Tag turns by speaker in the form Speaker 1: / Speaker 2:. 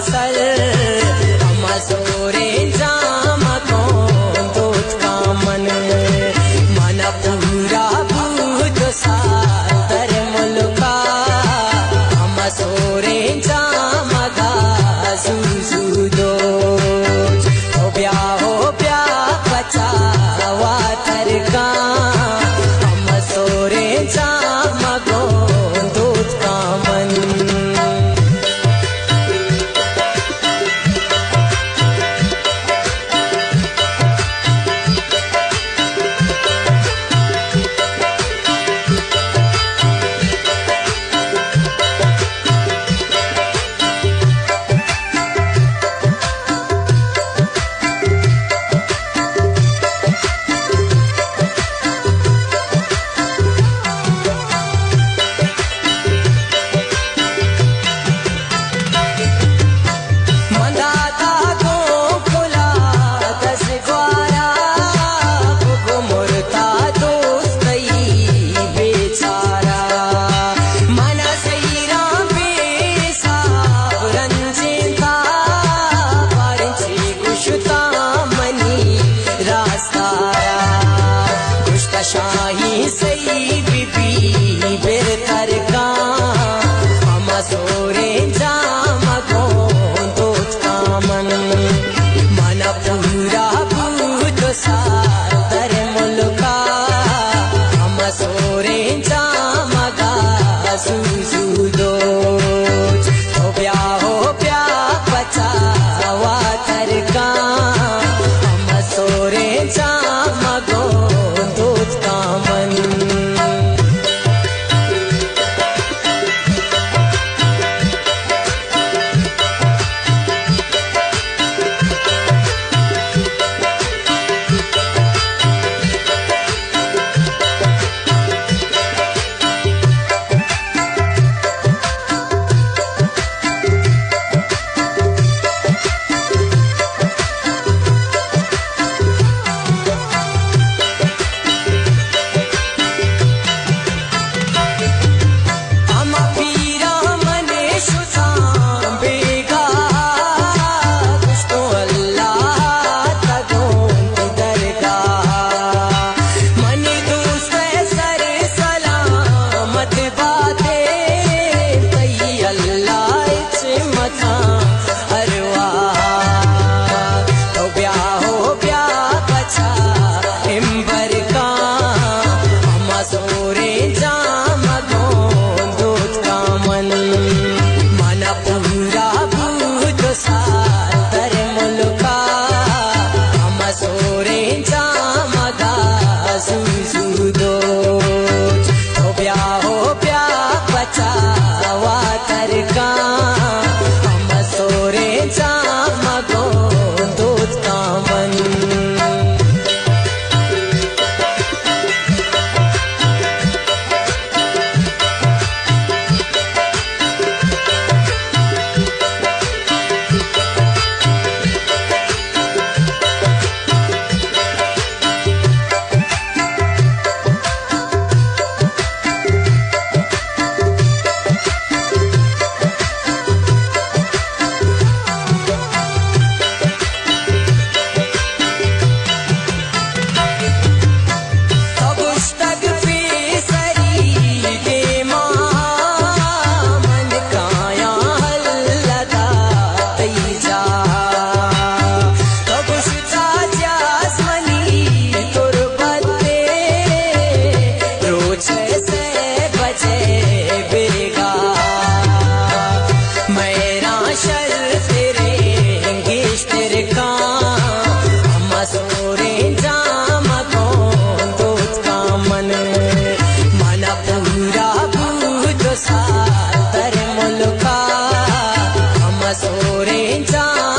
Speaker 1: sir मसूरे जाम को दूत का मन पूरा भूत सातर मुल्का मसूरे जाम गा सुसुदो हो ब्या बचा वातर का मसूरे जाम को दूत का मन शाही सही बीबी बेरतर का मसूरे जाम को दूत का मन पूरा भूत सातर मुल्का मसूरे जाम गा सुसुदो हो ब्या बचा वातर का मसूरे जाम गो दूत का मन मसूरे जाम को दूत का मन पूरा भूत सातर मुल्का मसूरे जाम गा सुसुदो हो ब्या बचा वातर का मसूरे जाम को दूत का मन मसूरे जाम को दूत का मन पूरा भूत सातर मुल्का मसूरे जाम